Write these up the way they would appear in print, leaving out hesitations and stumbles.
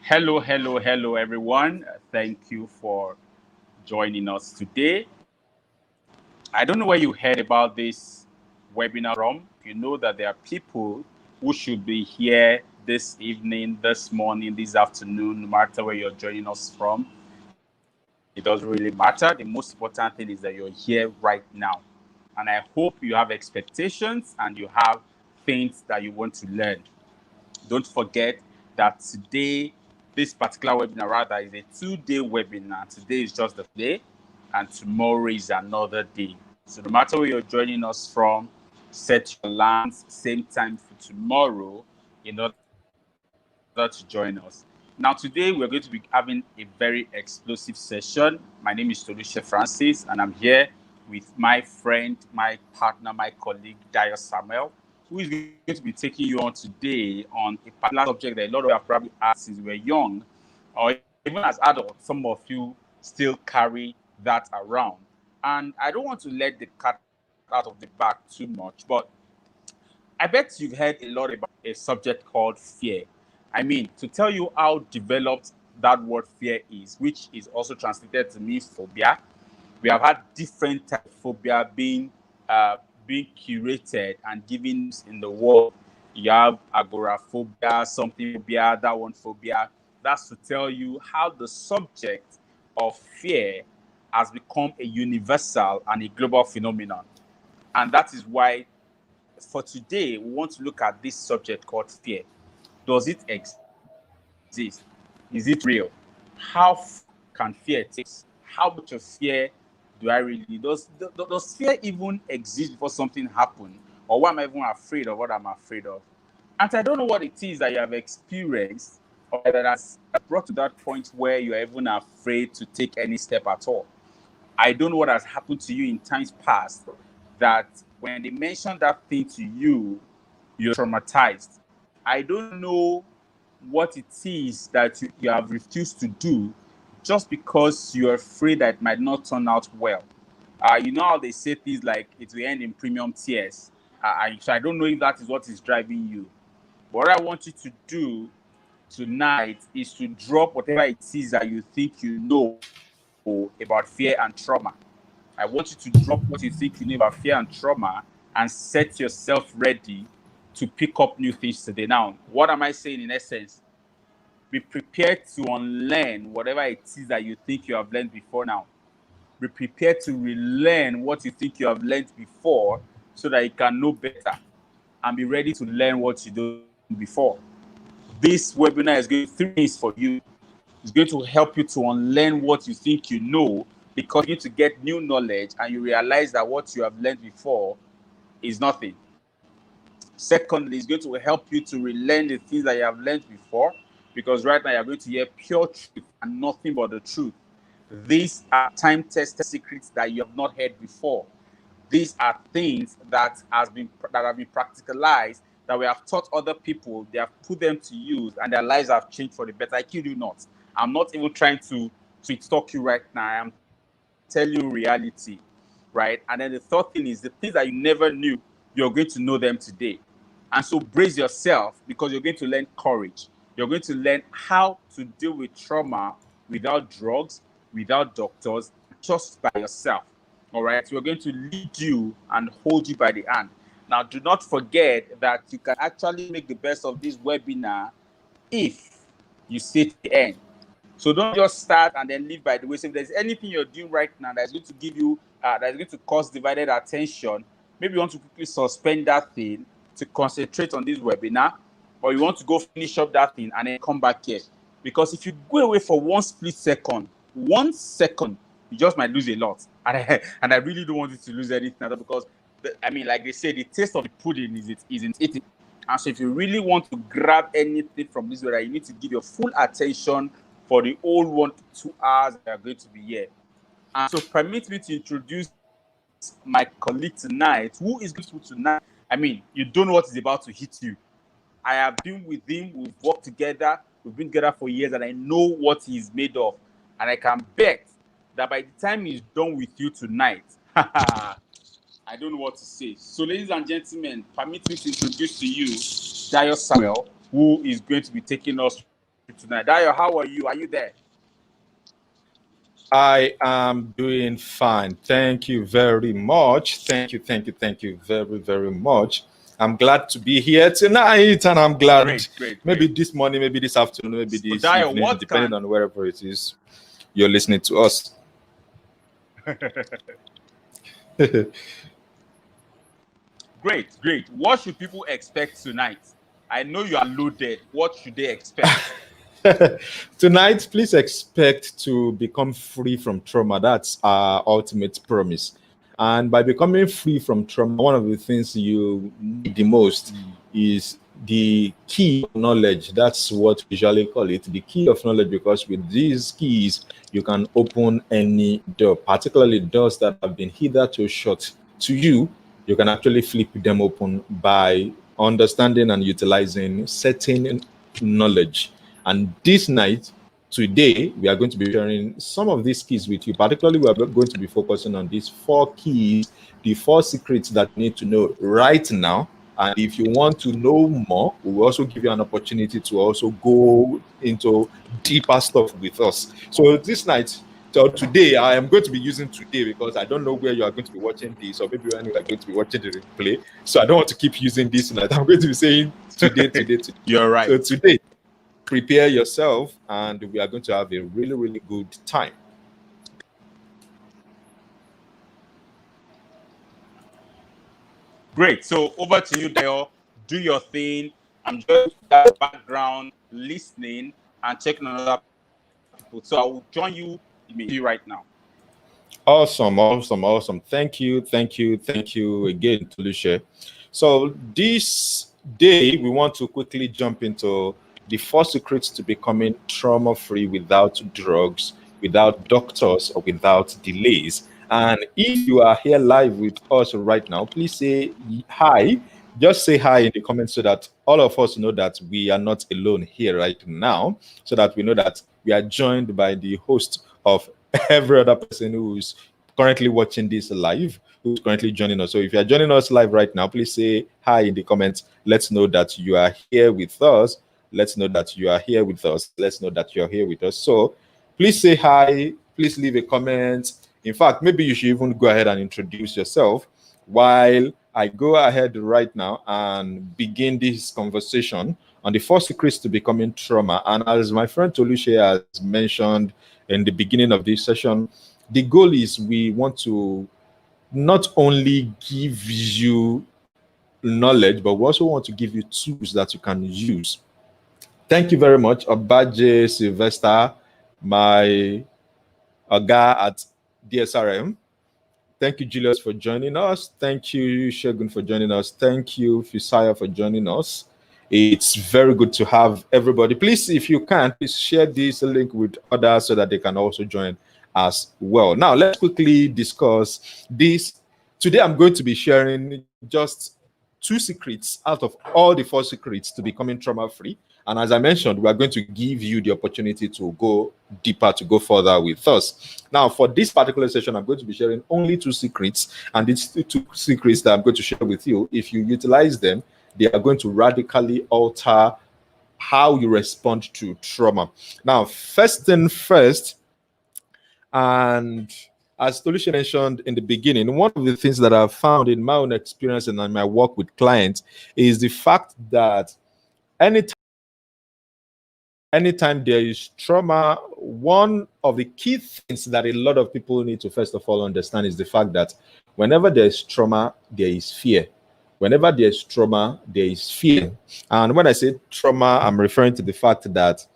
Hello, everyone. Thank you for joining us today. I don't know where you heard about this webinar from. You know that there are people who should be here this evening, this morning, this afternoon, no matter where you're joining us from. It doesn't really matter. The most important thing is that you're here right now. And I hope you have expectations and you have things that you want to learn. Don't forget that today, this particular webinar rather is a 2-day webinar. Today is just the day, and tomorrow is another day. So no matter where you're joining us from, set your alarms, same time for tomorrow in order to join us. Now, today we're going to be having a very explosive session. My name is Toluche Francis, and I'm here with my friend, my partner, my colleague, Dio Samuel, who is going to be taking you on today on a particular subject that a lot of you have probably asked since we're young, or even as adults, some of you still carry that around. And I don't want to let the cat out of the bag too much, but I bet you've heard a lot about a subject called fear. I mean, to tell you how developed that word fear is, which is also translated to mean phobia. We have had different types of phobia being curated and given names in the world. You have agoraphobia, something phobia, that one phobia. That's to tell you how the subject of fear has become a universal and a global phenomenon. And that is why for today, we want to look at this subject called fear. Does it exist? Is it real? How can fear take place? How much of fear do I really need? Does fear even exist before something happens? Or what am I even afraid of? What I'm afraid of? And I don't know what it is that you have experienced or that has brought to that point where you're even afraid to take any step at all. I don't know what has happened to you in times past that when they mention that thing to you, you're traumatized. I don't know what it is that you have refused to do just because you're afraid that it might not turn out well. You know how they say things like it will end in premium tears. So I don't know if that is what is driving you. But what I want you to do tonight is to drop whatever it is that you think you know about fear and trauma. I want you to drop what you think you know about fear and trauma and set yourself ready to pick up new things today. Now, what am I saying in essence? Be prepared to unlearn whatever it is that you think you have learned before now. Be prepared to relearn what you think you have learned before so that you can know better and be ready to learn what you don't know before. This webinar is going to do three things for you. It's going to help you to unlearn what you think you know because you need to get new knowledge and you realize that what you have learned before is nothing. Secondly, it's going to help you to relearn the things that you have learned before because right now you're going to hear pure truth and nothing but the truth. These are time-tested secrets that you have not heard before. These are things that have been practicalized, that we have taught other people, they have put them to use, and their lives have changed for the better. I kid you not. I'm not even trying to sweet talk you right now. I am telling you reality, right? And then the third thing is the things that you never knew, you're going to know them today. And so brace yourself because you're going to learn courage. You're going to learn how to deal with trauma without drugs, without doctors, just by yourself. All right. So we're going to lead you and hold you by the hand. Now, do not forget that you can actually make the best of this webinar if you stay to the end. So don't just start and then leave by the way. So if there's anything you're doing right now that's going to give you, that is going to cause divided attention, maybe you want to quickly suspend that thing to concentrate on this webinar, or you want to go finish up that thing and then come back here. Because if you go away for 1 second, you just might lose a lot. And I really don't want you to lose anything at all because, like they say, the taste of the pudding isn't eating. And so if you really want to grab anything from this webinar, you need to give your full attention for the whole 1 to 2 hours that are going to be here. And so permit me to introduce my colleague tonight. Who is going to tonight? You don't know what is about to hit you. I have been with him, we've worked together, we've been together for years, and I know what he's made of. And I can bet that by the time he's done with you tonight, I don't know what to say. So, ladies and gentlemen, permit me to introduce to you Dio Samuel, who is going to be taking us through tonight. Dayo, how are you? Are you there? I am doing fine. Thank you very much. Thank you very, very much. I'm glad to be here tonight, and I'm glad maybe this morning, maybe this afternoon, maybe So, this Dayo, evening, what depending on wherever it is you're listening to us. Great. What should people expect tonight? I know you are loaded. What should they expect? Tonight, please expect to become free from trauma. That's our ultimate promise. And by becoming free from trauma, one of the things you need the most is the key of knowledge. That's what we usually call it, the key of knowledge, because with these keys, you can open any door, particularly doors that have been hitherto shut to you. You can actually flip them open by understanding and utilizing certain knowledge. And this night, today, we are going to be sharing some of these keys with you. Particularly, we are going to be focusing on these 4 keys, the 4 secrets that you need to know right now. And if you want to know more, we will also give you an opportunity to also go into deeper stuff with us. So this night, so today, I am going to be using today because I don't know where you are going to be watching this, or maybe when you are going to be watching the replay. So I don't want to keep using this tonight. I'm going to be saying today. You're right. So today, prepare yourself, and we are going to have a really, really good time. Great. So over to you, Dayo. Do your thing. I'm just that background listening and checking on other people. So I will join you right now. Awesome. Thank you again, Tulushe. So this day, we want to quickly jump into the 4 secrets to becoming trauma-free without drugs, without doctors, or without delays. And if you are here live with us right now, please say hi. Just say hi in the comments so that all of us know that we are not alone here right now, so that we know that we are joined by the host of every other person who's currently watching this live, who's currently joining us. So if you are joining us live right now, please say hi in the comments. Let's know that you are here with us. Let's know that you are here with us. Let's know that you're here with us. So please say hi. Please leave a comment. In fact, maybe you should even go ahead and introduce yourself while I go ahead right now and begin this conversation on the 4 secrets to becoming trauma. And as my friend Tolushe has mentioned in the beginning of this session, the goal is we want to not only give you knowledge, but we also want to give you tools that you can use. Thank you very much, Obaje Sylvester, my guy at DSRM. Thank you, Julius, for joining us. Thank you, Shogun, for joining us. Thank you, Fisaya, for joining us. It's very good to have everybody. Please, if you can, please share this link with others so that they can also join as well. Now, let's quickly discuss this. Today, I'm going to be sharing just 2 secrets out of all the 4 secrets to becoming trauma-free. And as I mentioned, we are going to give you the opportunity to go deeper, to go further with us. Now, for this particular session, I'm going to be sharing only 2 secrets. And these 2 secrets that I'm going to share with you, if you utilize them, they are going to radically alter how you respond to trauma. Now, first thing first, and as Tolusha mentioned in the beginning, one of the things that I've found in my own experience and in my work with clients is the fact that anytime there is trauma, one of the key things that a lot of people need to first of all understand is the fact that whenever there is trauma, there is fear. Whenever there's trauma, there is fear. And when I say trauma, I'm referring to the fact that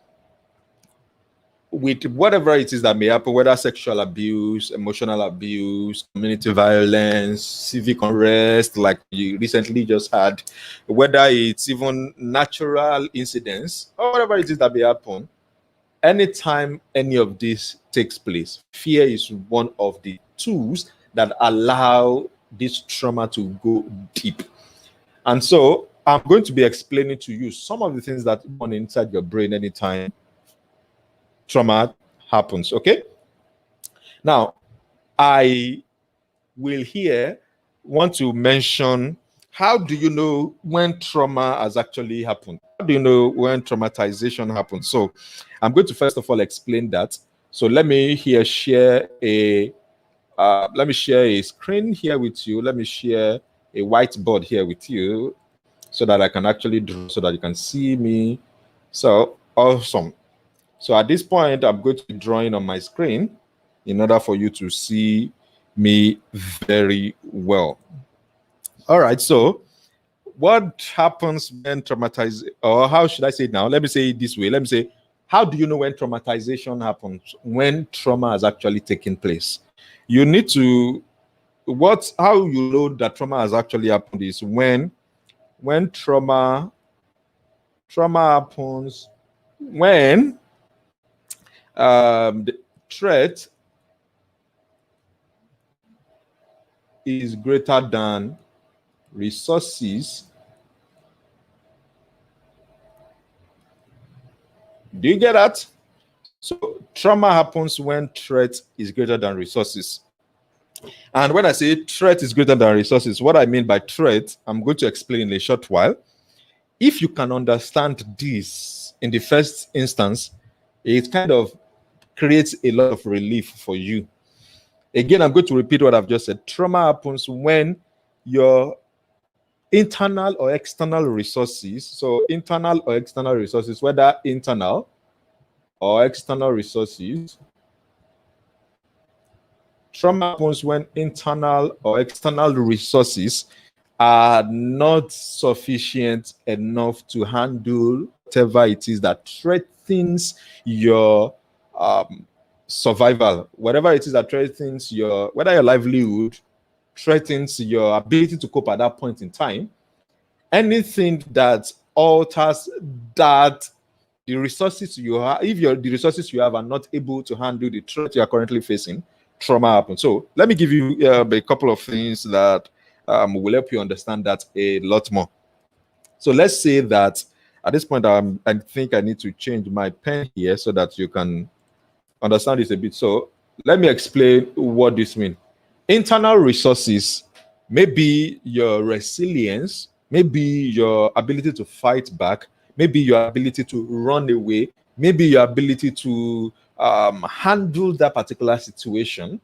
with whatever it is that may happen, whether sexual abuse, emotional abuse, community violence, civic unrest, like you recently just had, whether it's even natural incidents or whatever it is that may happen, anytime any of this takes place, fear is one of the tools that allow this trauma to go deep. And so I'm going to be explaining to you some of the things that go on inside your brain anytime trauma happens. Okay. Now, I will here want to mention how do you know when trauma has actually happened? How do you know when traumatization happens? So I'm going to first of all explain that. So let me here share a screen here with you. Let me share a whiteboard here with you so that I can actually draw so that you can see me. So awesome. So at this point, I'm going to be drawing on my screen in order for you to see me very well. All right. So what happens when traumatized, or how should I say it now? Let me say it this way. Let me say, how do you know when traumatization happens? When trauma has actually taken place? You need to how you know that trauma has actually happened is when trauma happens when the threat is greater than resources. Do you get that? So trauma happens when threat is greater than resources. And when I say threat is greater than resources, what I mean by threat, I'm going to explain in a short while. If you can understand this in the first instance, it kind of creates a lot of relief for you. Again, I'm going to repeat what I've just said. Trauma happens when your internal or external resources, so internal or external resources, whether internal or external resources, trauma happens when internal or external resources are not sufficient enough to handle whatever it is that threatens your survival, whatever it is that threatens whether your livelihood, threatens your ability to cope at that point in time, anything that alters that the resources you have, if the resources you have are not able to handle the threat you are currently facing, trauma happens. So let me give you a couple of things that will help you understand that a lot more. So let's say that at this point, I think I need to change my pen here so that you can understand this a bit. So let me explain what this means. Internal resources, maybe your resilience, maybe your ability to fight back, maybe your ability to run away, maybe your ability to handle that particular situation.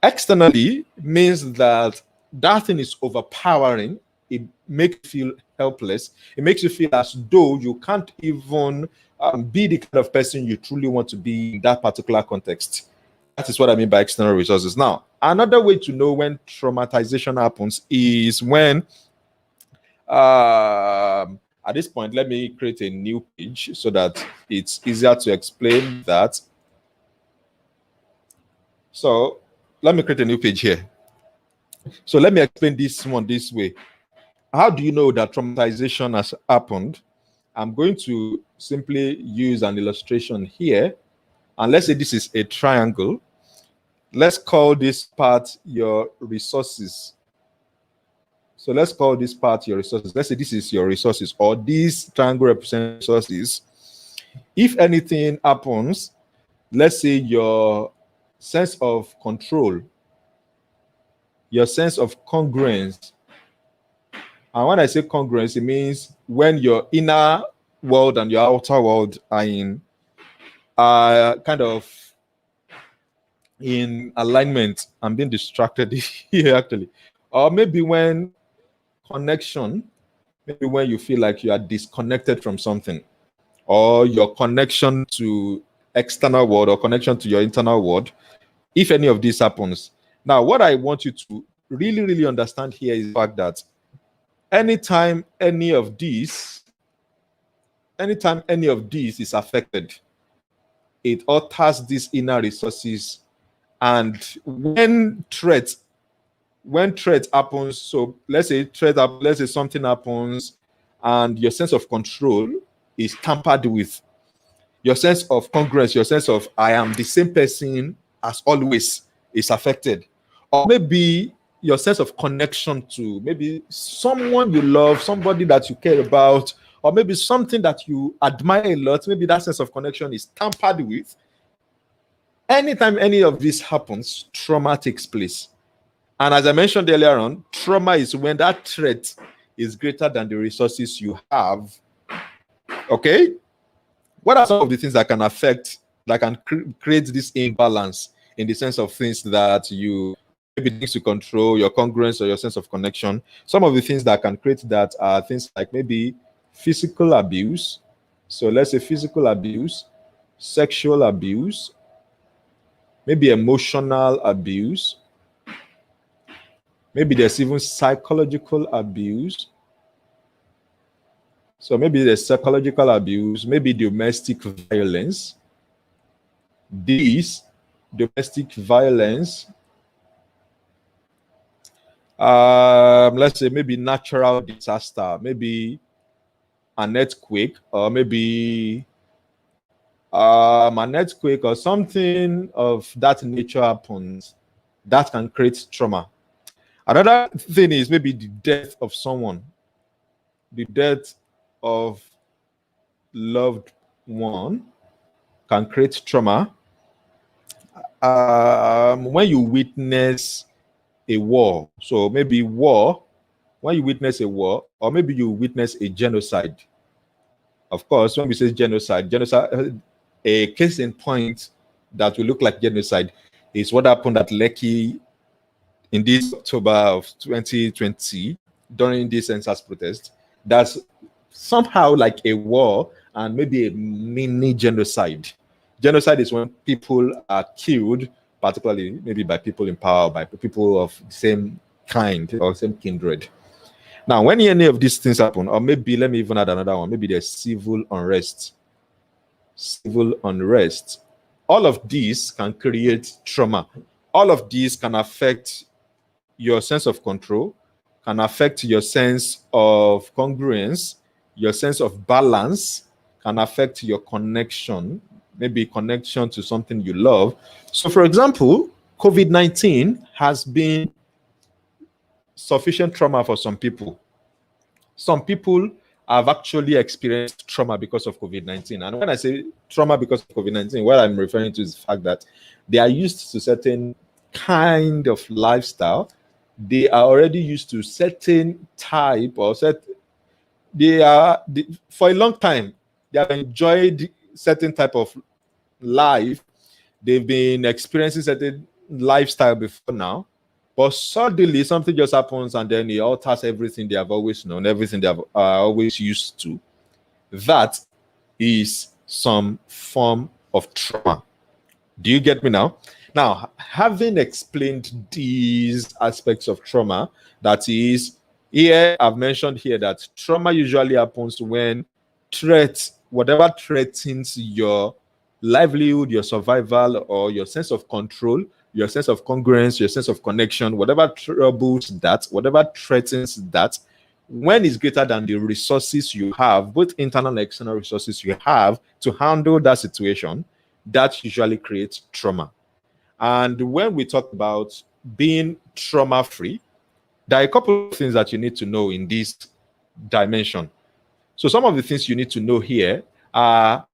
Externally means that that thing is overpowering. It makes you feel helpless. It makes you feel as though you can't even be the kind of person you truly want to be in that particular context. That is what I mean by external resources. Now, another way to know when traumatization happens is when, at this point, let me create a new page so that it's easier to explain that. So let me create a new page here. So let me explain this one this way. How do you know that traumatization has happened? I'm going to simply use an illustration here. And let's say this is a triangle. Let's call this part your resources. So let's call this part your resources. Let's say this is your resources, or this triangle represents resources. If anything happens, let's say your sense of control, your sense of congruence. And when I say congruence, it means when your inner world and your outer world are kind of in alignment. I'm being distracted here actually. Or maybe when connection, maybe when you feel like you are disconnected from something, or your connection to external world or connection to your internal world, if any of this happens. Now, what I want you to really, really understand here is the fact that anytime any of these is affected, it alters these inner resources. And when threat happens, so let's say something happens and your sense of control is tampered with, your sense of congruence, your sense of I am the same person as always is affected. Or maybe your sense of connection to maybe someone you love, somebody that you care about, or maybe something that you admire a lot, maybe that sense of connection is tampered with. Anytime any of this happens, trauma takes place. And as I mentioned earlier on, trauma is when that threat is greater than the resources you have. Okay? What are some of the things that can affect, that can create this imbalance in the sense of things that you, maybe things to control, your congruence or your sense of connection? Some of the things that can create that are things like maybe physical abuse. So let's say physical abuse, sexual abuse, maybe emotional abuse, maybe there's even psychological abuse. So maybe there's psychological abuse, maybe domestic violence. These domestic violence, let's say maybe natural disaster, maybe an earthquake, or maybe an earthquake or something of that nature happens, that can create trauma. Another thing is maybe the death of someone, the death of loved one can create trauma. When you witness a war, so maybe war, when you witness a war, or maybe you witness a genocide. Of course, when we say genocide, a case in point that will look like genocide is what happened at Lekki in this October of 2020 during this census protest. That's somehow like a war and maybe a mini genocide. Genocide is when people are killed, particularly maybe by people in power, by people of the same kind or same kindred. Now, when any of these things happen, or maybe let me even add another one, maybe there's civil unrest. Civil unrest. All of these can create trauma. All of these can affect your sense of control, can affect your sense of congruence, your sense of balance, can affect your connection, maybe connection to something you love. So, for example, COVID-19 has been sufficient trauma for some people. Some people have actually experienced trauma because of COVID-19. And when I say trauma because of COVID-19, what I'm referring to is the fact that they are used to certain kind of lifestyle. They are already used to certain type or for a long time, they have enjoyed certain type of life. They've been experiencing certain lifestyle before now, but suddenly something just happens and then it alters everything they have always known, everything they have always used to. That is some form of trauma. Do you get me now? Now, having explained these aspects of trauma, that is, here I've mentioned here that trauma usually happens when whatever threatens your livelihood, your survival, or your sense of control, your sense of congruence, your sense of connection, whatever troubles that, whatever threatens that, when it's greater than the resources you have, both internal and external resources you have to handle that situation, that usually creates trauma. And when we talk about being trauma-free, there are a couple of things that you need to know in this dimension. So some of the things you need to know here are,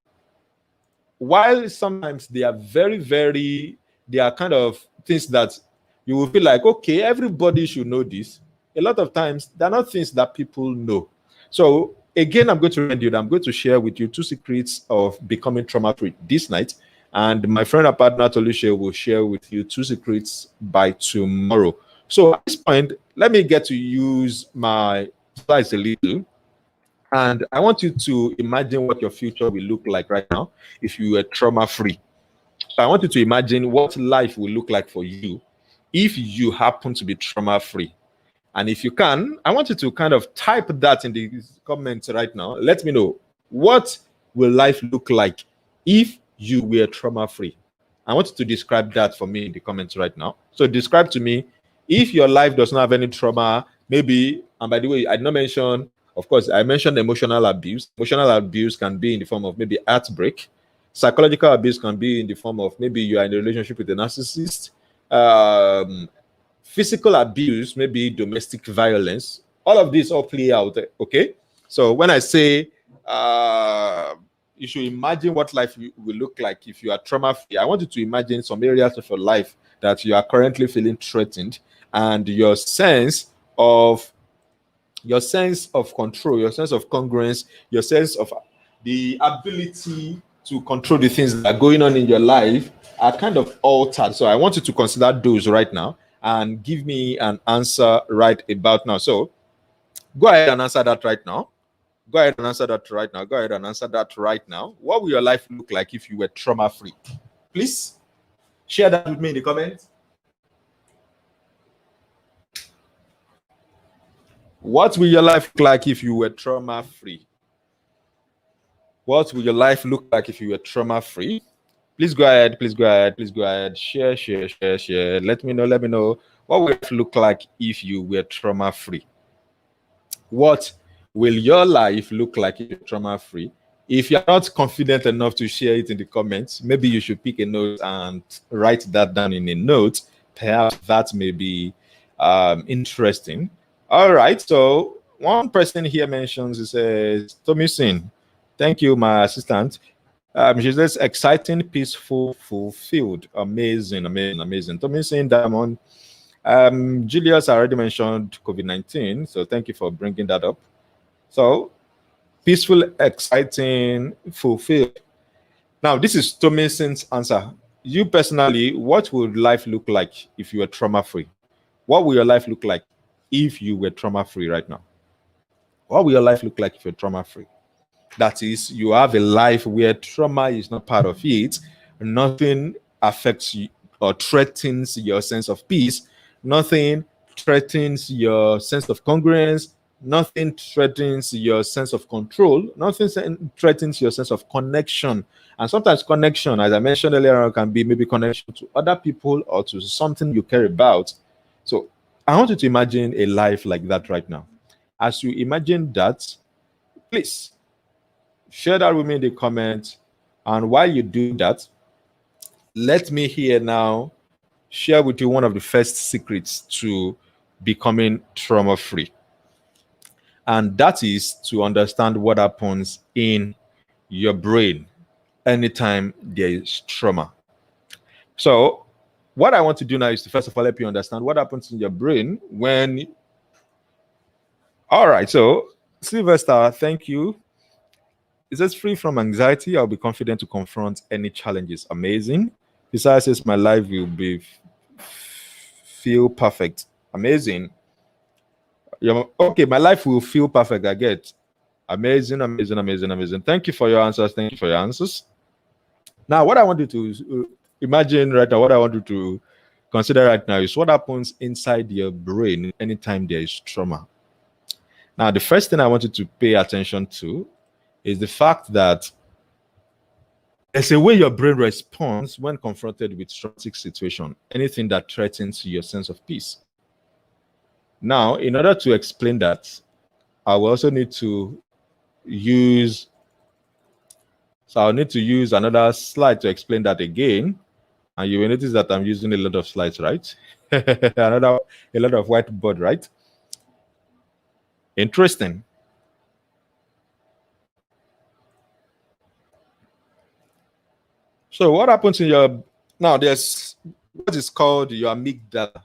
while sometimes they are they are kind of things that you will feel like, okay, everybody should know this. A lot of times, they're not things that people know. So again, I'm going to remind you that I'm going to share with you 2 secrets of becoming trauma-free this night. And my friend and partner, Tolushe, will share with you 2 secrets by tomorrow. So at this point, let me get to use my slides a little. And I want you to imagine what your future will look like right now if you were trauma-free. So I want you to imagine what life will look like for you if you happen to be trauma-free. And if you can, I want you to kind of type that in the comments right now. Let me know, what will life look like if you were trauma-free? I want you to describe that for me in the comments right now. So describe to me, if your life does not have any trauma, maybe, and by the way, I did not mention, of course, I mentioned emotional abuse. Emotional abuse can be in the form of maybe heartbreak. Psychological abuse can be in the form of maybe you are in a relationship with a narcissist. Physical abuse, maybe domestic violence. All of these all play out, okay? So when I say you should imagine what life will look like if you are trauma-free, I want you to imagine some areas of your life that you are currently feeling threatened, and your sense of control, your sense of congruence, your sense of the ability to control the things that are going on in your life are kind of altered. So I want you to consider those right now and give me an answer right about now. So go ahead and answer that right now. Go ahead and answer that right now. Go ahead and answer that right now. What will your life look like if you were trauma-free? Please share that with me in the comments. What will your life look like if you were trauma-free? What will your life look like if you were trauma-free? Please go ahead. Please go ahead. Please go ahead. Share, share, share, share. Let me know. Let me know. What will it look like if you were trauma-free? What will your life look like if you're trauma-free? If you're not confident enough to share it in the comments, maybe you should pick a note and write that down in a note. Perhaps that may be interesting. All right. So one person here mentions, it says, Tomisin, thank you, my assistant. She says, exciting, peaceful, fulfilled. Amazing, amazing, amazing. Tomisin Diamond. Julius already mentioned COVID-19, so thank you for bringing that up. So, peaceful, exciting, fulfilled. Now, this is Tomisin's answer. You personally, what would life look like if you were trauma-free? What will your life look like if you were trauma-free right now? What will your life look like if you're trauma-free? That is, you have a life where trauma is not part of it. Nothing affects you or threatens your sense of peace. Nothing threatens your sense of congruence. Nothing threatens your sense of control. Nothing threatens your sense of connection. And sometimes connection, as I mentioned earlier, can be maybe connection to other people or to something you care about. So I want you to imagine a life like that right now. As you imagine that, please share that with me in the comments. And while you do that, let me here now share with you one of the first secrets to becoming trauma-free. And that is to understand what happens in your brain anytime there is trauma. So what I want to do now is to first of all help you understand what happens in your brain when... All right, so Sylvester, thank you. It says, free from anxiety, I'll be confident to confront any challenges. Amazing. Besides, says, my life will be feel perfect. Amazing. Okay, my life will feel perfect. I get. Amazing, amazing, amazing, amazing. Thank you for your answers. Thank you for your answers. Now, what I want you to imagine right now, what I want you to consider right now is what happens inside your brain anytime there is trauma. Now, the first thing I want you to pay attention to is the fact that there's a way your brain responds when confronted with traumatic situation, anything that threatens your sense of peace. Now, in order to explain that, I will also need to use... So I'll need to use another slide to explain that again. And you will notice that I'm using a lot of slides, right? a lot of whiteboard, right? Interesting. So what happens in your... Now, there's what is called your amygdala.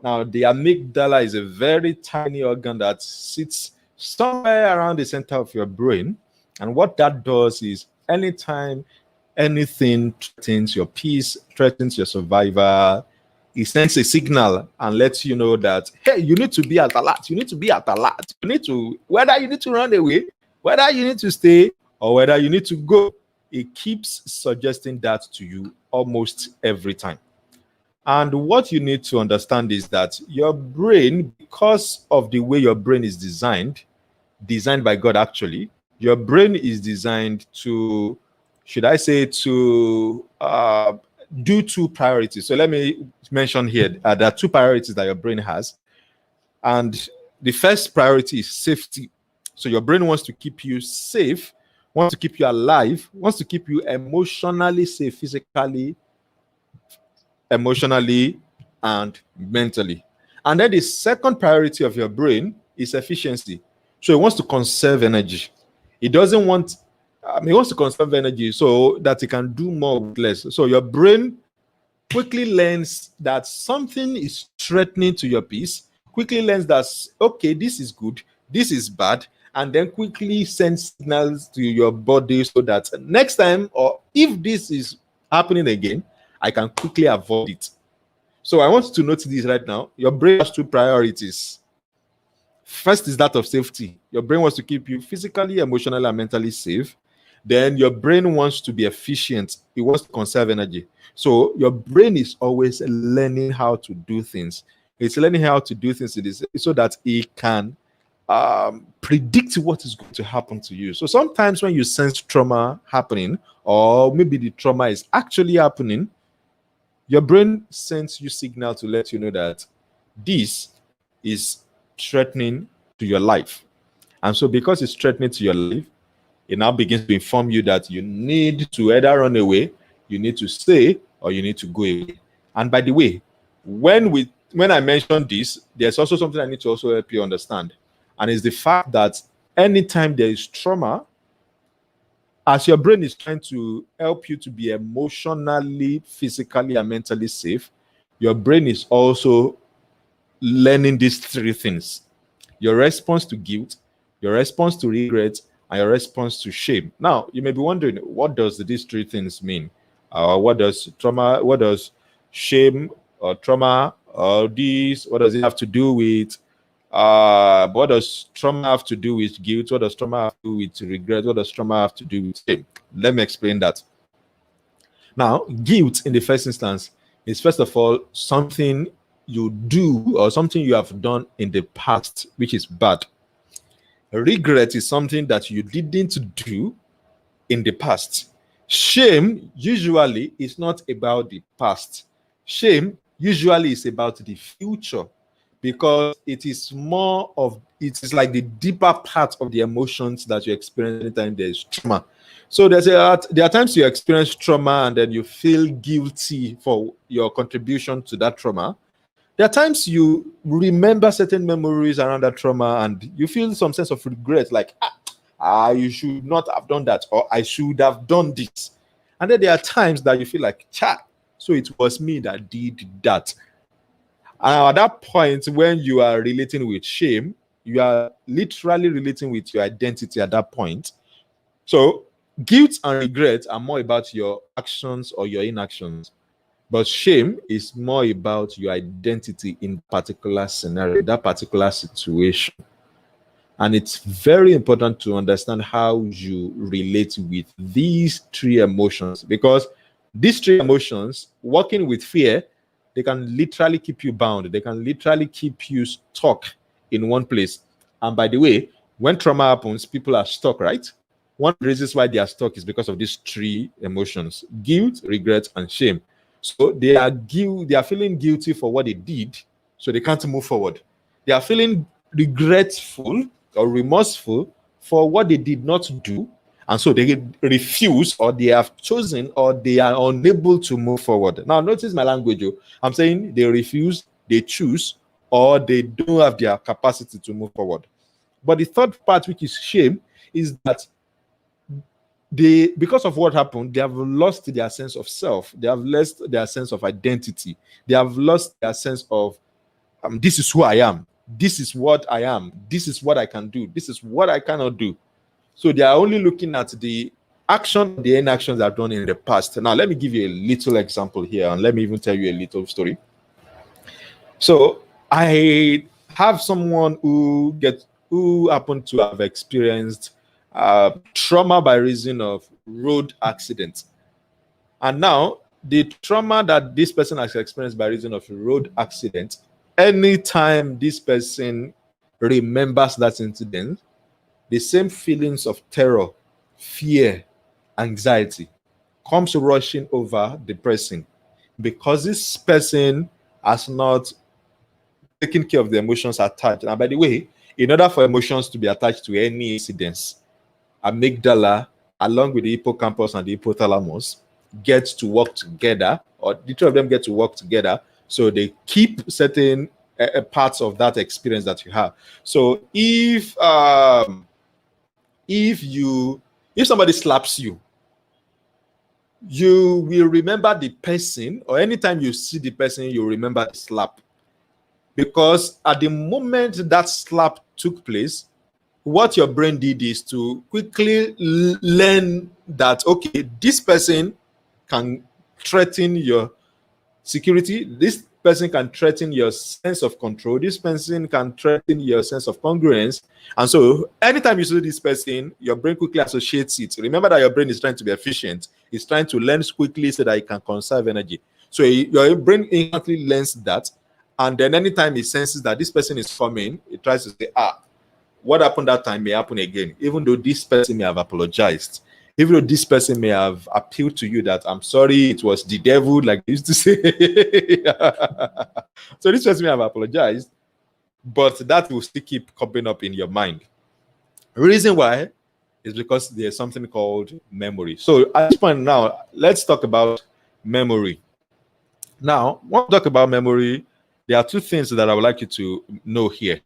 Now, the amygdala is a very tiny organ that sits somewhere around the center of your brain. And what that does is anytime anything threatens your peace, threatens your survival, it sends a signal and lets you know that, hey, you need to be at alert. You need to be at alert. You need to, whether you need to run away, whether you need to stay, or whether you need to go, it keeps suggesting that to you almost every time. And what you need to understand is that your brain, because of the way your brain is designed by God actually, your brain is designed to, should I say, to do two priorities. So let me mention here, there are two priorities that your brain has. And the first priority is safety. So your brain wants to keep you safe, wants to keep you alive, wants to keep you emotionally safe, physically, emotionally, and mentally. And then the second priority of your brain is efficiency. So it wants to conserve energy. It doesn't want, it wants to conserve energy so that it can do more with less. So your brain quickly learns that something is threatening to your peace, quickly learns that, okay, this is good, this is bad, and then quickly sends signals to your body so that next time, or if this is happening again, I can quickly avoid it. So I want you to notice this right now. Your brain has two priorities. First is that of safety. Your brain wants to keep you physically, emotionally, and mentally safe. Then your brain wants to be efficient. It wants to conserve energy. So your brain is always learning how to do things. It's learning how to do things in this so that it can predict what is going to happen to you. So sometimes when you sense trauma happening, or maybe the trauma is actually happening, your brain sends you signal to let you know that this is threatening to your life. And so because it's threatening to your life, it now begins to inform you that you need to either run away, you need to stay, or you need to go away. And by the way, when I mention this, there's also something I need to also help you understand. And it's the fact that anytime there is trauma, as your brain is trying to help you to be emotionally, physically, and mentally safe, your brain is also learning these three things: your response to guilt, your response to regret, and your response to shame. Now, you may be wondering, what does these three things mean? What does trauma, what does shame or trauma or this, what does it have to do with what does trauma have to do with guilt? What does trauma have to do with regret? What does trauma have to do with shame? Let me explain that. Now, guilt in the first instance is first of all something you do or something you have done in the past, which is bad. Regret is something that you didn't do in the past. Shame usually is not about the past. Shame usually is about the future, because it is like the deeper part of the emotions that you experience anytime there is trauma. So there are times you experience trauma and then you feel guilty for your contribution to that trauma. There are times you remember certain memories around that trauma and you feel some sense of regret, like, you should not have done that, or I should have done this. And then there are times that you feel like, so it was me that did that. And at that point, when you are relating with shame, you are literally relating with your identity at that point. So guilt and regret are more about your actions or your inactions. But shame is more about your identity in that particular scenario, that particular situation. And it's very important to understand how you relate with these three emotions, because these three emotions, working with fear, they can literally keep you bound. They can literally keep you stuck in one place. And by the way, when trauma happens, people are stuck, right? One of the reasons why they are stuck is because of these three emotions: guilt, regret, and shame. So they are feeling guilty for what they did, so they can't move forward. They are feeling regretful or remorseful for what they did not do, and so they refuse, or they have chosen, or they are unable to move forward. Now notice my language. I'm saying they refuse, they choose, or they don't have their capacity to move forward. But the third part, which is shame, is that because of what happened, they have lost their sense of self. They have lost their sense of identity. They have lost their sense of this is who I am. This is what I am. This is what I can do. This is what I cannot do. So they are only looking at the action, the inactions I've done in the past. Now, let me give you a little example here, and let me even tell you a little story. So I have someone who happened to have experienced trauma by reason of road accident. And now the trauma that this person has experienced by reason of a road accident, anytime this person remembers that incident, the same feelings of terror, fear, anxiety comes rushing over the person, because this person has not taken care of the emotions attached. And by the way, in order for emotions to be attached to any incidents, amygdala, along with the hippocampus and the hypothalamus, get to work together, or the two of them get to work together, so they keep certain parts of that experience that you have. So if somebody slaps you, you will remember the person, or anytime you see the person, you remember the slap. Because at the moment that slap took place, what your brain did is to quickly learn that, okay, this person can threaten your security, this person can threaten your sense of control, this person can threaten your sense of congruence. And so anytime you see this person, your brain quickly associates it. Remember that your brain is trying to be efficient, it's trying to learn quickly so that it can conserve energy. So your brain instantly learns that, and then anytime it senses that this person is coming, it tries to say, what happened that time may happen again, even though this person may have apologized, even though this person may have appealed to you that, I'm sorry, it was the devil, like they used to say. So this person may have apologized, but that will still keep coming up in your mind. The reason why is because there's something called memory. So at this point now, let's talk about memory. Now, when we talk about memory, there are two things that I would like you to know here.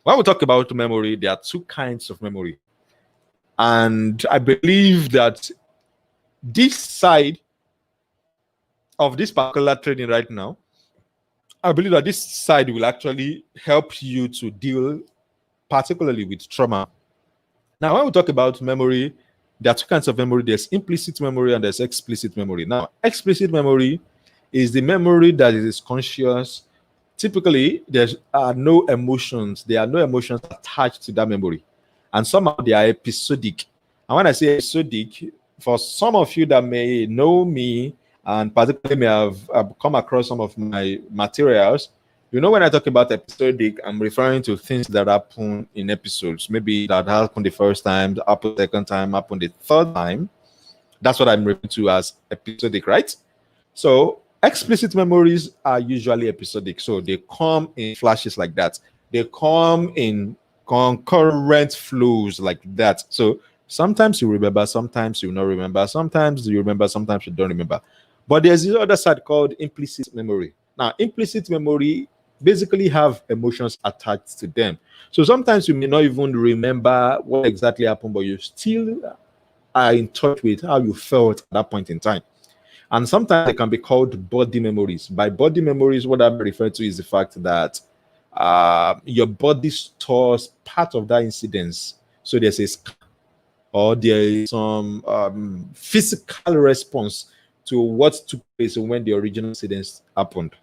When we talk about memory, there are two kinds of memory. And I believe that this side of this particular training right now, I believe that this side will actually help you to deal particularly with trauma. Now, when we talk about memory, there are two kinds of memory. There's implicit memory and there's explicit memory. Now, explicit memory is the memory that is conscious. Typically, there are no emotions. There are no emotions attached to that memory. And somehow they are episodic. And when I say episodic, for some of you that may know me and particularly may have come across some of my materials, you know, when I talk about episodic, I'm referring to things that happen in episodes. Maybe that happened the first time, happened the second time, happened the third time. That's what I'm referring to as episodic, right? So explicit memories are usually episodic. So they come in flashes like that. They come in concurrent flows like that. So sometimes you remember, sometimes you not remember, sometimes you remember, sometimes you don't remember. But there's the other side called implicit memory. Now, implicit memory basically have emotions attached to them. So sometimes you may not even remember what exactly happened, but you still are in touch with how you felt at that point in time. And sometimes they can be called body memories. By body memories, what I'm referring to is the fact that your body stores part of that incident. So there's a scan, or there is some physical response to what took place when the original incident happened.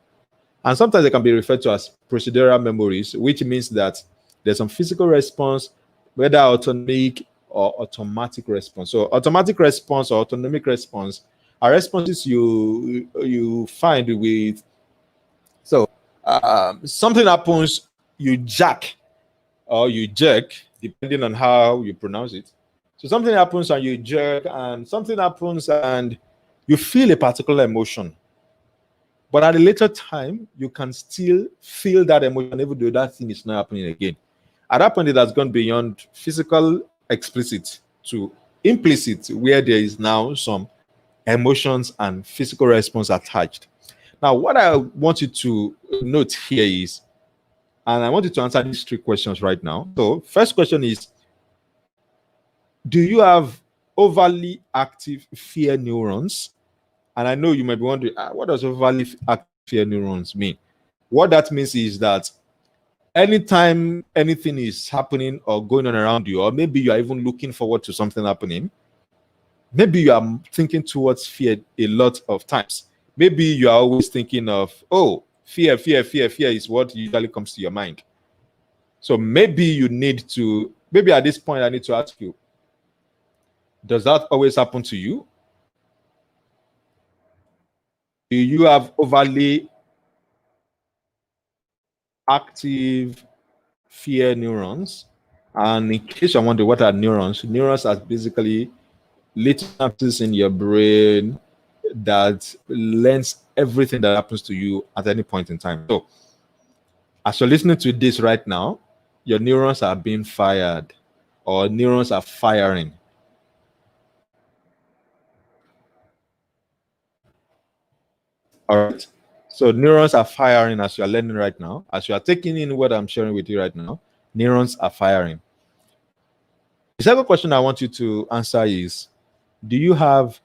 And sometimes they can be referred to as procedural memories, which means that there's some physical response, whether autonomic or automatic response. So automatic response or autonomic response are responses you find with. So something happens, you jack or you jerk, depending on how you pronounce it. So something happens and you jerk, and something happens and you feel a particular emotion. But at a later time, you can still feel that emotion, even though that thing is not happening again. At that point, it has gone beyond physical explicit to implicit, where there is now some emotions and physical response attached. Now, what I want you to note here is, and I want you to answer these three questions right now. So, first question is, do you have overly active fear neurons? And I know you might be wondering, what does overly active fear neurons mean? What that means is that anytime anything is happening or going on around you, or maybe you are even looking forward to something happening, maybe you are thinking towards fear a lot of times. Maybe you are always thinking of, oh, fear is what usually comes to your mind. So maybe you need to, maybe at this point, I need to ask you, does that always happen to you? Do you have overly active fear neurons? And in case you're wondering what are neurons, neurons are basically little synapses in your brain that learns everything that happens to you at any point in time. So, as you're listening to this right now, your neurons are being fired, or neurons are firing. All right. So neurons are firing as you are learning right now. As you are taking in what I'm sharing with you right now, neurons are firing. The second question I want you to answer is, do you have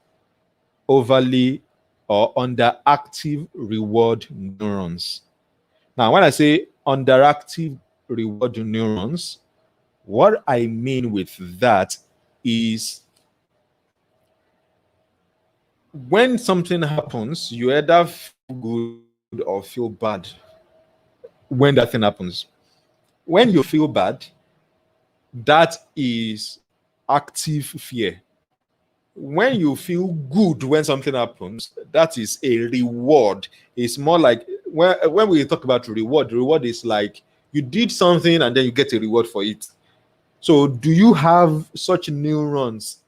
overly or underactive reward neurons. Now, when I say underactive reward neurons, what I mean with that is when something happens, you either feel good or feel bad when that thing happens. When you feel bad, that is active fear. When you feel good when something happens, that is a reward. It's more like when we talk about reward is like you did something and then you get a reward for it. So, do you have such neurons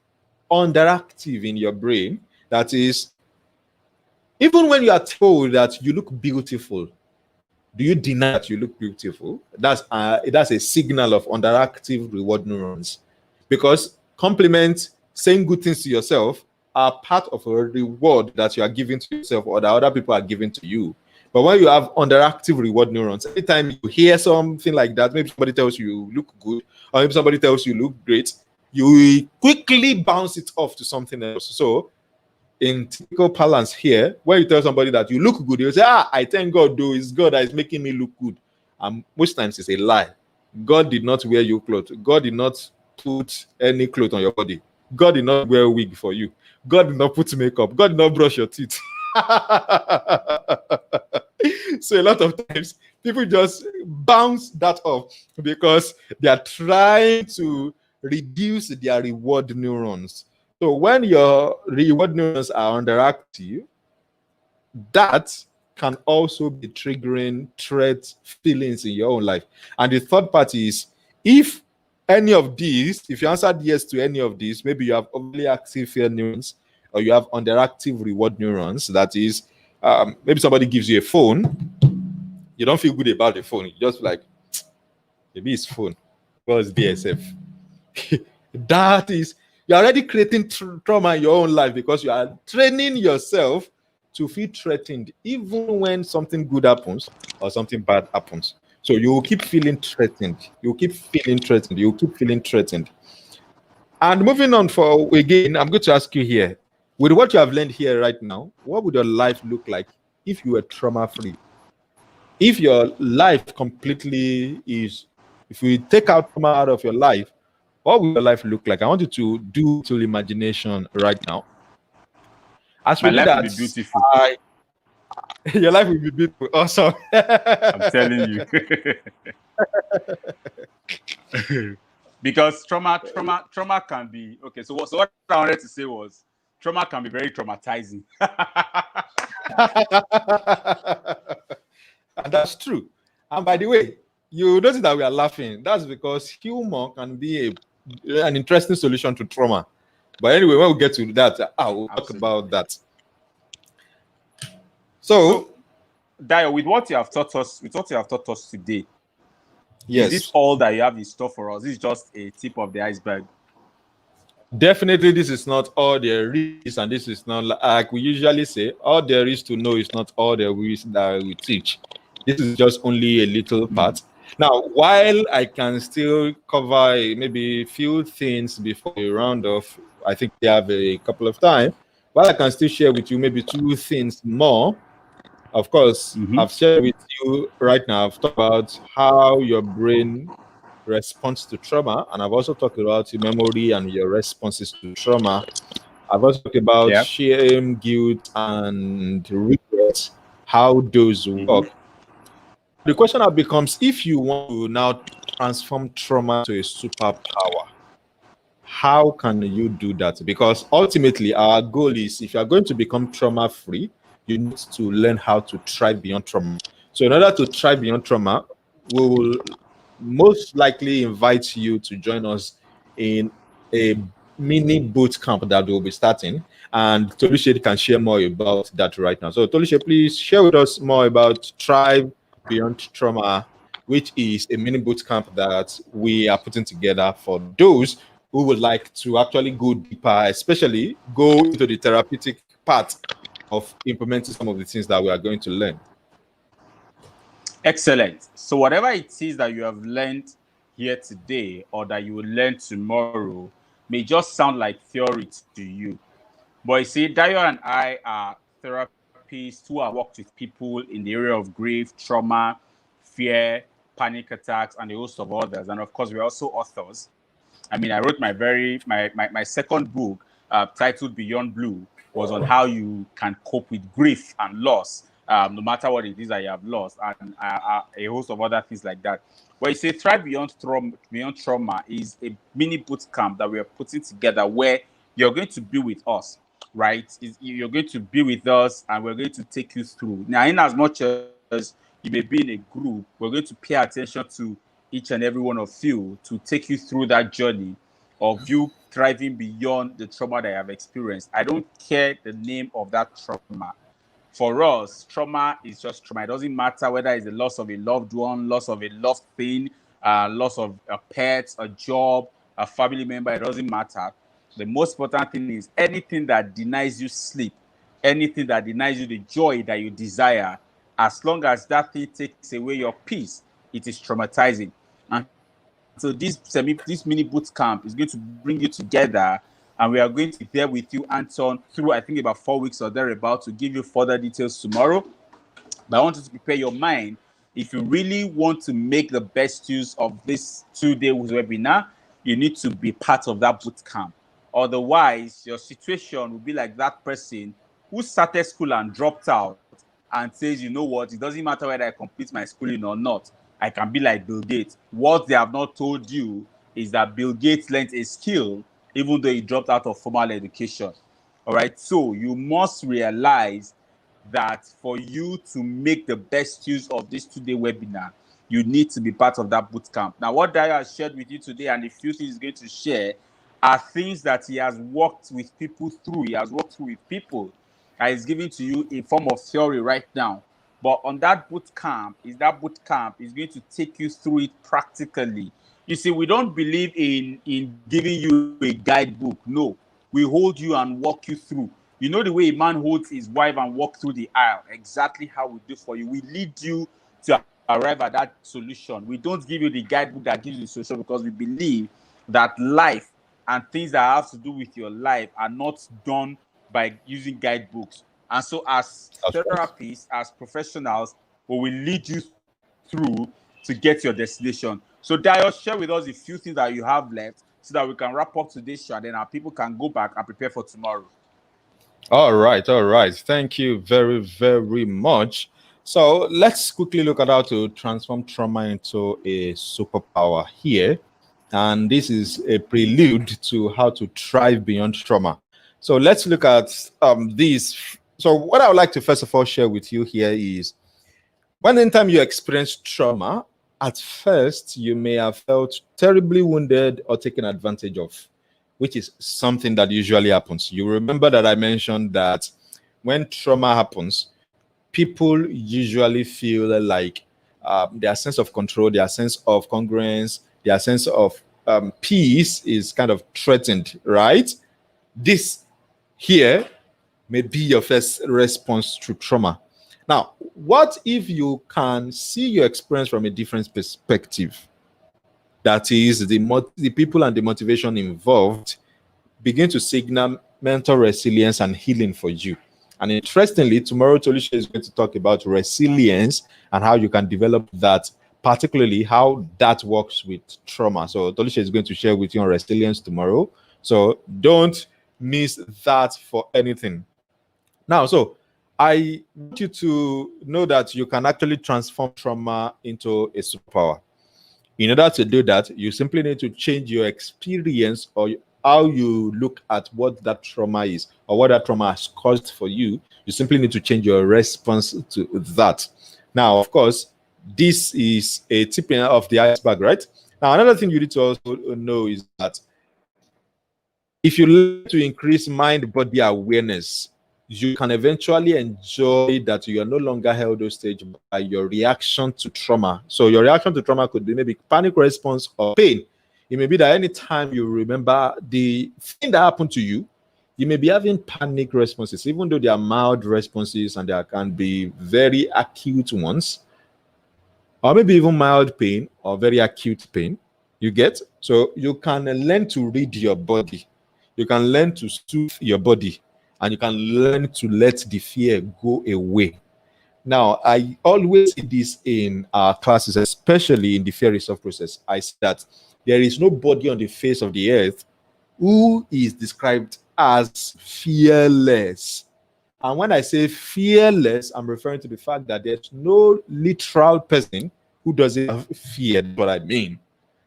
underactive in your brain that is, even when you are told that you look beautiful, do you deny that you look beautiful? That's a signal of underactive reward neurons, because compliments, saying good things to yourself, are part of a reward that you are giving to yourself or that other people are giving to you. But when you have underactive reward neurons, anytime you hear something like that, maybe somebody tells you look good, or maybe somebody tells you look great, you quickly bounce it off to something else. So in typical parlance here, when you tell somebody that you look good, you say, I thank God, though, it's God that is making me look good. And most times it's a lie. God did not wear you clothes. God did not put any clothes on your body. God did not wear a wig for you. God did not put makeup. God did not brush your teeth. So a lot of times people just bounce that off because they are trying to reduce their reward neurons. So when your reward neurons are underactive, that can also be triggering threat feelings in your own life. And the third part is, if any of these, if you answered yes to any of these, maybe you have overly active fear neurons or you have underactive reward neurons. That is, maybe somebody gives you a phone, you don't feel good about the phone. You just like, maybe it's phone. Well, it's BSF. That is, you're already creating trauma in your own life because you are training yourself to feel threatened even when something good happens or something bad happens. So you will keep feeling threatened. You will keep feeling threatened. You will keep feeling threatened. And moving on for again, I'm going to ask you here, with what you have learned here right now, what would your life look like if you were trauma free? If your life completely is, if we take out trauma out of your life, what will your life look like? I want you to do to imagination right now. As we My do life will that, be beautiful. your life will be beautiful. Awesome. I'm telling you. Because trauma can be okay. So what I wanted to say was trauma can be very traumatizing. And that's true. And by the way, you notice that we are laughing. That's because humor can be an interesting solution to trauma. But anyway, when we get to that, we'll talk about that. So Dio, with what you have taught us, today, yes, is this all that you have in store for us? This is just a tip of the iceberg. definitely this is not all there is, and this is not like we usually say, all there is to know is not all there is that we teach. This is just only a little part. Now, while I can still cover maybe a few things before we round off, I think we have a couple of time. While I can still share with you maybe two things more. Of course, I've shared with you right now, I've talked about how your brain responds to trauma, and I've also talked about your memory and your responses to trauma. I've also talked about shame, guilt, and regret, how those work. The question now becomes, if you want to now transform trauma to a superpower, how can you do that? Because ultimately, our goal is, if you are going to become trauma free, you need to learn how to thrive beyond trauma. So, in order to thrive beyond trauma, we will most likely invite you to join us in a mini boot camp that we'll be starting. And Tolushe can share more about that right now. So, Tolushe, please share with us more about Thrive Beyond Trauma, which is a mini boot camp that we are putting together for those who would like to actually go deeper, especially go into the therapeutic part of implementing some of the things that we are going to learn. Excellent. So whatever it is that you have learned here today or that you will learn tomorrow may just sound like theory to you. But you see, Dayo and I are therapists who have worked with people in the area of grief, trauma, fear, panic attacks, and a host of others. And of course, we're also authors. I mean, I wrote my second book, titled Beyond Blue, was on how you can cope with grief and loss, no matter what it is that you have lost, and a host of other things like that. But you say Thrive Beyond Trauma is a mini boot camp that we are putting together where you're going to be with us, right? You're going to be with us, and we're going to take you through. Now, in as much as you may be in a group, we're going to pay attention to each and every one of you to take you through that journey of you thriving beyond the trauma that you have experienced. I don't care the name of that trauma. For us, trauma is just trauma. It doesn't matter whether it's the loss of a loved one, loss of a loved thing, loss of a pet, a job, a family member. It doesn't matter. The most important thing is anything that denies you sleep, anything that denies you the joy that you desire, as long as that thing takes away your peace, it is traumatizing. And so this mini boot camp is going to bring you together, and we are going to be there with you, Anton, through I think about 4 weeks or thereabout, to give you further details tomorrow. But I want you to prepare your mind. If you really want to make the best use of this 2-day webinar, you need to be part of that boot camp. Otherwise, your situation will be like that person who started school and dropped out and says, you know what, it doesn't matter whether I complete my schooling or not. I can be like Bill Gates. What they have not told you is that Bill Gates learned a skill even though he dropped out of formal education. All right. So you must realize that for you to make the best use of this 2-day webinar, you need to be part of that boot camp. Now, what Dayo has shared with you today and the few things he's going to share are things that he has worked with people through. He has worked through with people that is giving to you in form of theory right now. But on that boot camp is going to take you through it practically. You see, we don't believe in giving you a guidebook. No, we hold you and walk you through. You know the way a man holds his wife and walk through the aisle, exactly how we do for you. We lead you to arrive at that solution. We don't give you the guidebook that gives you the solution because we believe that life and things that have to do with your life are not done by using guidebooks. And so as therapists, as professionals, we will lead you through to get your destination. So Dayo, share with us a few things that you have left so that we can wrap up today's show, and then our people can go back and prepare for tomorrow. All right. Thank you very, very much. So let's quickly look at how to transform trauma into a superpower here. And this is a prelude to how to thrive beyond trauma. So let's look at these. So what I would like to first of all share with you here is when anytime you experience trauma, at first you may have felt terribly wounded or taken advantage of, which is something that usually happens. You remember that I mentioned that when trauma happens, people usually feel like their sense of control, their sense of congruence, their sense of peace is kind of threatened, right? This here may be your first response to trauma. Now, what if you can see your experience from a different perspective? That is, the people and the motivation involved begin to signal mental resilience and healing for you. And interestingly, tomorrow Tolisha is going to talk about resilience and how you can develop that, particularly how that works with trauma. So Tolisha is going to share with you on resilience tomorrow. So don't miss that for anything. Now, so I want you to know that you can actually transform trauma into a superpower. In order to do that, you simply need to change your experience or how you look at what that trauma is or what that trauma has caused for you. You simply need to change your response to that. Now, of course, this is a tip of the iceberg, right? Now, another thing you need to also know is that if you learn to increase mind-body awareness, you can eventually enjoy that you are no longer held hostage by your reaction to trauma. So your reaction to trauma could be maybe panic response or pain. It may be that anytime you remember the thing that happened to you, you may be having panic responses, even though they are mild responses and there can be very acute ones, or maybe even mild pain or very acute pain. You get? So you can learn to read your body. You can learn to soothe your body. and you can learn to let the fear go away. Now, I always see this in our classes, especially in the fear resolve process. I say that there is nobody on the face of the earth who is described as fearless. And when I say fearless, I'm referring to the fact that there's no literal person who doesn't have fear. That's what I mean.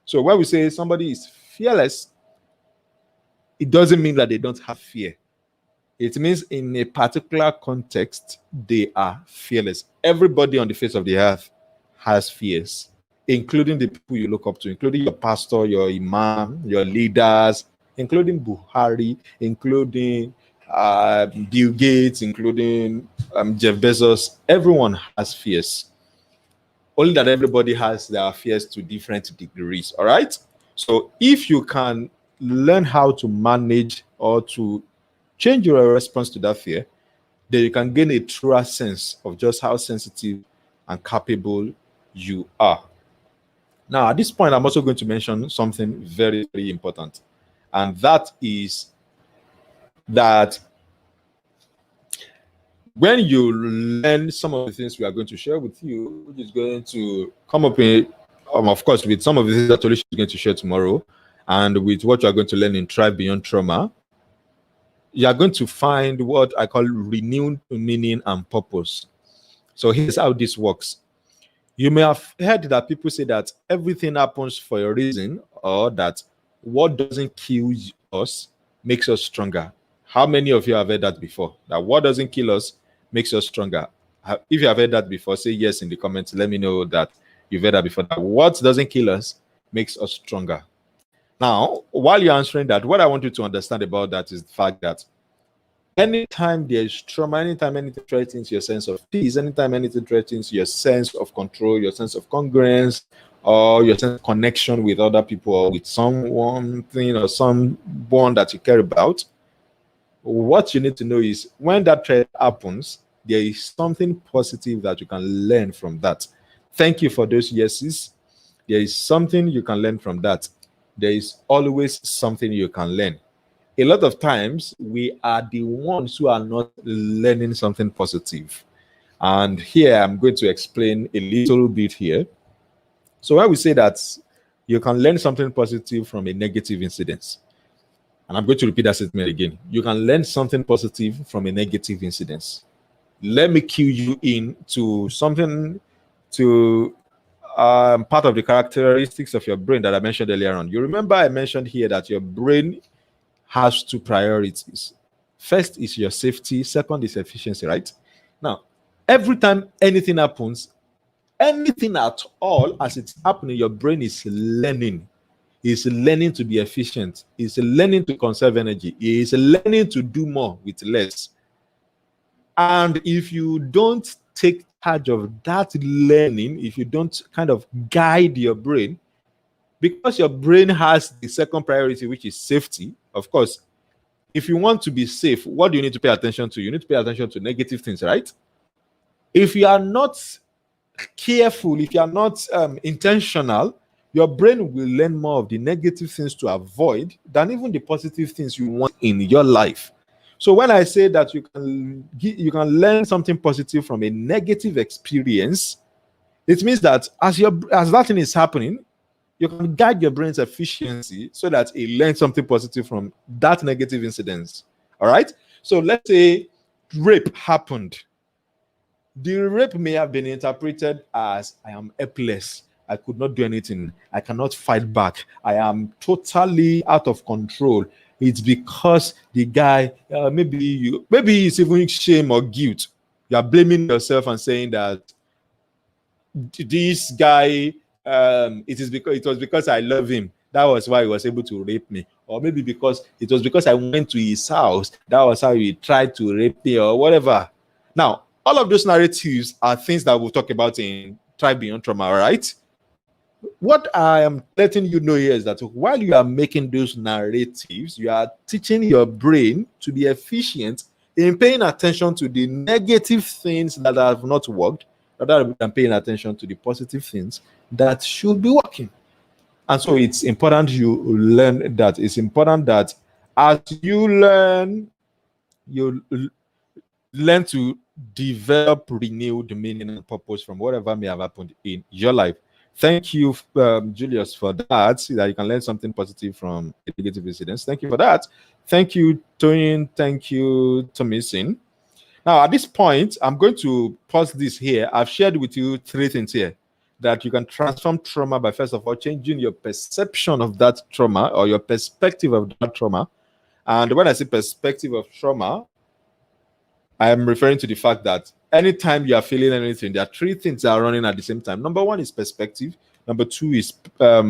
So when we say somebody is fearless, it doesn't mean that they don't have fear. It means in a particular context, they are fearless. Everybody on the face of the earth has fears, including the people you look up to, including your pastor, your imam, your leaders, including Buhari, including Bill Gates, including Jeff Bezos. Everyone has fears. Only that everybody has their fears to different degrees. All right. So if you can learn how to manage or to change your response to that fear, then you can gain a truer sense of just how sensitive and capable you are. Now, at this point, I'm also going to mention something very, very important. And that is that when you learn some of the things we are going to share with you, which is going to come up in, of course, with some of the things that Tolisha is going to share tomorrow, and with what you are going to learn in Thrive Beyond Trauma, you are going to find what I call renewed meaning and purpose. So here's how this works. You may have heard that people say that everything happens for a reason, or that what doesn't kill us makes us stronger. How many of you have heard that before? That what doesn't kill us makes us stronger. If you have heard that before, say yes in the comments. Let me know that you've heard that before. That what doesn't kill us makes us stronger. Now, while you're answering that, what I want you to understand about that is the fact that anytime there's trauma, anytime anything threatens your sense of peace, anytime anything threatens your sense of control, your sense of congruence, or your sense of connection with other people or with someone thing or someone that you care about, what you need to know is when that threat happens, there is something positive that you can learn from that. Thank you for those yeses. There is something you can learn from that. There is always something you can learn. A lot of times we are the ones who are not learning something positive. And here I'm going to explain a little bit here. So when we say that you can learn something positive from a negative incident, and I'm going to repeat that statement again. You can learn something positive from a negative incident. Let me cue you in to something, to part of the characteristics of your brain that I mentioned earlier on. You remember I mentioned here that your brain has two priorities. First is your safety, second is efficiency, right? Now, every time anything happens, anything at all as it's happening, your brain is learning. It's learning to be efficient. It's learning to conserve energy. It's learning to do more with less. And if you don't take charge of that learning, if you don't kind of guide your brain, because your brain has the second priority, which is safety, of course, if you want to be safe, what do you need to pay attention to? You need to pay attention to negative things, right? If you are not careful, if you are not intentional, your brain will learn more of the negative things to avoid than even the positive things you want in your life. So when I say that you can learn something positive from a negative experience, it means that as that thing is happening, you can guide your brain's efficiency so that it learns something positive from that negative incident. All right. So let's say rape happened. The rape may have been interpreted as I am helpless. I could not do anything. I cannot fight back. I am totally out of control. It's because the guy, maybe it's even shame or guilt. You are blaming yourself and saying that this guy, it was because I love him. That was why he was able to rape me. Or maybe because it was because I went to his house. That was how he tried to rape me or whatever. Now, all of those narratives are things that we'll talk about in Thrive Beyond Trauma, right? What I am letting you know here is that while you are making those narratives, you are teaching your brain to be efficient in paying attention to the negative things that have not worked, rather than paying attention to the positive things that should be working. And so it's important you learn that. It's important that as you learn you learn to develop renewed meaning and purpose from whatever may have happened in your life. Thank you, Julius, for that. See that you can learn something positive from a negative incidents. Thank you for that. Thank you, Tony. Thank you, Tomisin. Now, at this point, I'm going to pause this here. I've shared with you three things here that you can transform trauma by, first of all, changing your perception of that trauma or your perspective of that trauma. And when I say perspective of trauma, I am referring to the fact that anytime you are feeling anything, there are three things that are running at the same time. Number one is perspective. Number two is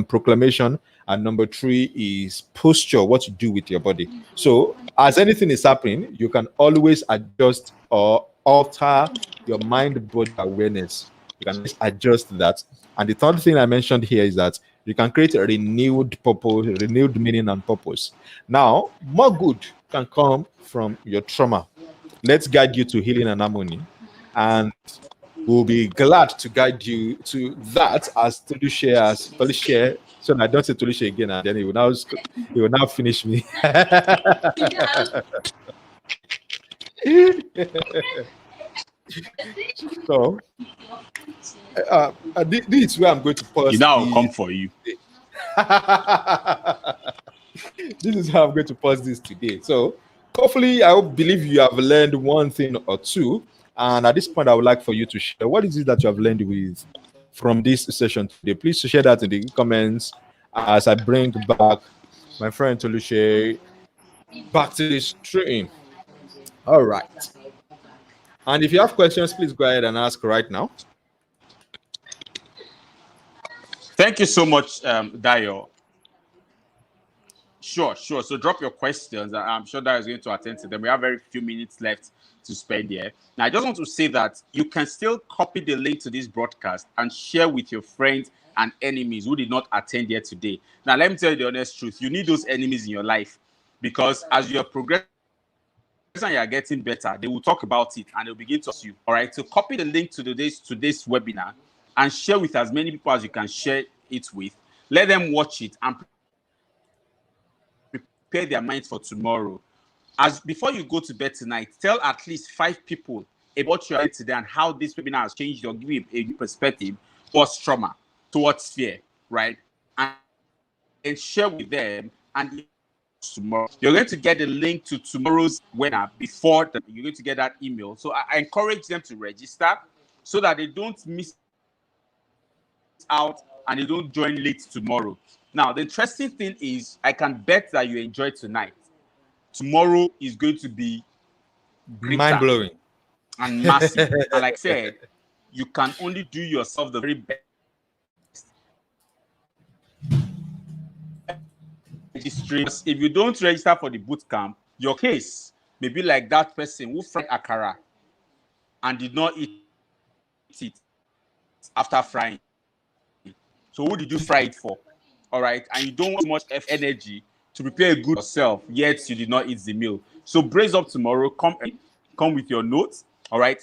proclamation. And number three is posture, what you do with your body. So as anything is happening, you can always adjust or alter your mind-body awareness. You can always adjust that. And the third thing I mentioned here is that you can create a renewed purpose, renewed meaning and purpose. Now, more good can come from your trauma. Let's guide you to healing and harmony. And we'll be glad to guide you to that as Tolu share. So I don't say Tolu share again, and then he will now finish me. So this is where I'm going to pause. You know, I'll come for you. This is how I'm going to pause this today. So hopefully, I believe you have learned one thing or two. And at this point, I would like for you to share what is it that you have learned from this session today. Please share that in the comments as I bring back my friend Toluche back to the stream. All right. And if you have questions, please go ahead and ask right now. Thank you so much, Dayo. Sure. So drop your questions. I'm sure Dayo is going to attend to them. We have very few minutes left to spend here. Now, I just want to say that you can still copy the link to this broadcast and share with your friends and enemies who did not attend here today. Now, let me tell you the honest truth. You need those enemies in your life because as you're progressing and you're getting better, they will talk about it and they'll begin to ask you. All right. So copy the link to today's webinar and share with as many people as you can share it with. Let them watch it and prepare their minds for tomorrow. As before you go to bed tonight, tell at least 5 people about your life today and how this webinar has changed your perspective towards trauma, towards fear, right? And share with them. And tomorrow, you're going to get the link to tomorrow's webinar before you're going to get that email. So I encourage them to register so that they don't miss out and they don't join late tomorrow. Now, the interesting thing is I can bet that you enjoyed tonight. Tomorrow is going to be mind-blowing and massive. And like I said, you can only do yourself the very best. If you don't register for the boot camp, your case may be like that person who fried akara and did not eat it after frying. So who did you fry it for? All right, and you don't want much energy to prepare a good yourself, yet you did not eat the meal. So brace up tomorrow. Come with your notes. All right.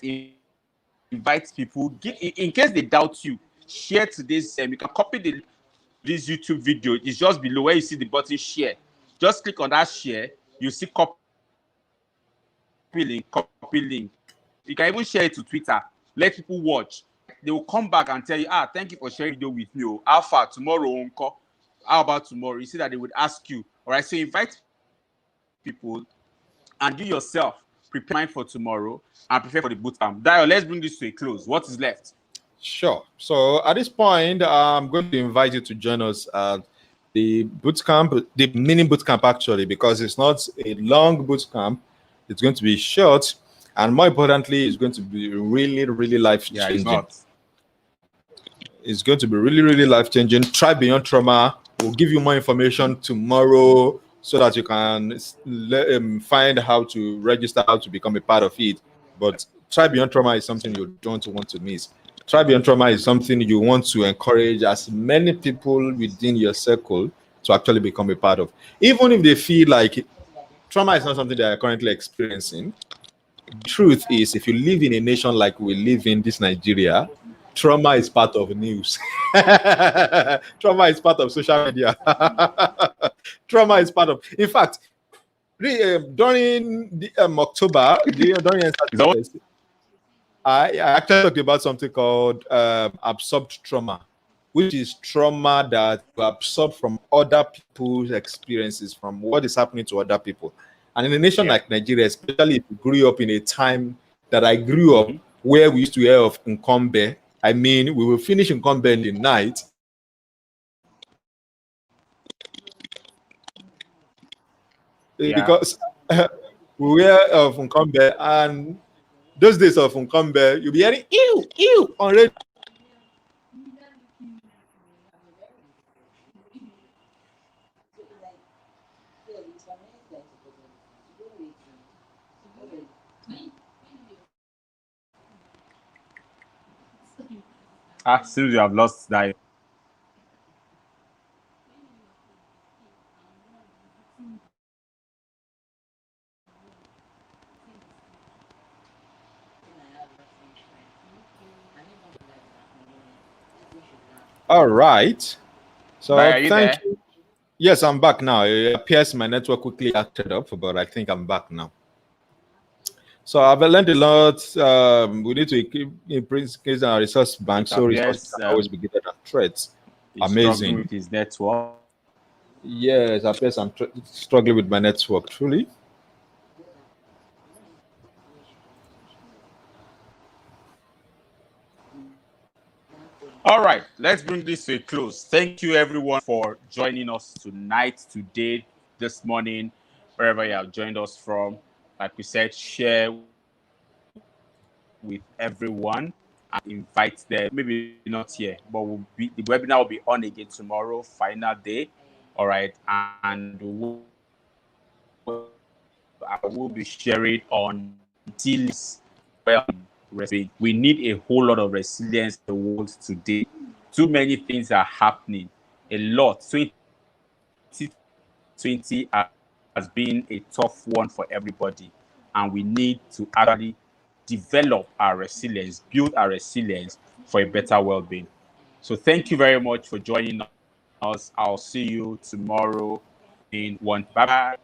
Invite people. In case they doubt you, share today's. You can copy this YouTube video. It's just below where you see the button share. Just click on that share. You see copy link. You can even share it to Twitter. Let people watch. They will come back and tell you, thank you for sharing video with me. How far tomorrow, Uncle? How about tomorrow? You see that they would ask you. All right, so invite people and you yourself prepare for tomorrow and prepare for the boot camp. Dayo, let's bring this to a close. What is left? Sure. So at this point, I'm going to invite you to join us at the boot camp, the mini boot camp actually, because it's not a long boot camp. It's going to be short, and more importantly, it's going to be really, really life-changing. Yeah, it's going to be really, really life-changing. Try Beyond Trauma. We'll give you more information tomorrow so that you can find how to register, how to become a part of it. But Try Beyond Trauma is something you don't want to miss. Try Beyond Trauma is something you want to encourage as many people within your circle to actually become a part of. Even if they feel like trauma is not something they are currently experiencing, the truth is, if you live in a nation like we live in this Nigeria, trauma is part of news. Trauma is part of social media. Trauma is part of, in fact, During the, October, during I actually talked about something called absorbed trauma, which is trauma that you absorb from other people's experiences, from what is happening to other people. And in a nation like Nigeria, especially if you grew up in a time that I grew up, where we used to hear of Nkombe, I mean, we will finish Nkombe in the night. Because we hear of Nkombe, and those days of Nkombe, you'll be hearing ew, ew on radio. Since you have lost that. All right. So Bye, are you thank there? you. Yes, I'm back now. It appears my network quickly acted up, but I think I'm back now. So I've learned a lot. We need to increase our resource bank It so resources appears can always be given at threats. he's struggling Amazing. with his network. Yes, I guess I'm struggling with my network, truly. All right, let's bring this to a close. Thank you, everyone, for joining us tonight, today, this morning, wherever you have joined us from. Like we said, share with everyone and invite them. Maybe not here, but the webinar will be on again tomorrow, final day. All right, and I will be sharing on resilience. We need a whole lot of resilience in the world today. Too many things are happening. A lot. 2020 has been a tough one for everybody, and we need to actually develop our resilience, build our resilience for a better well-being. So thank you very much for joining us. I'll see you tomorrow in one. Bye bye.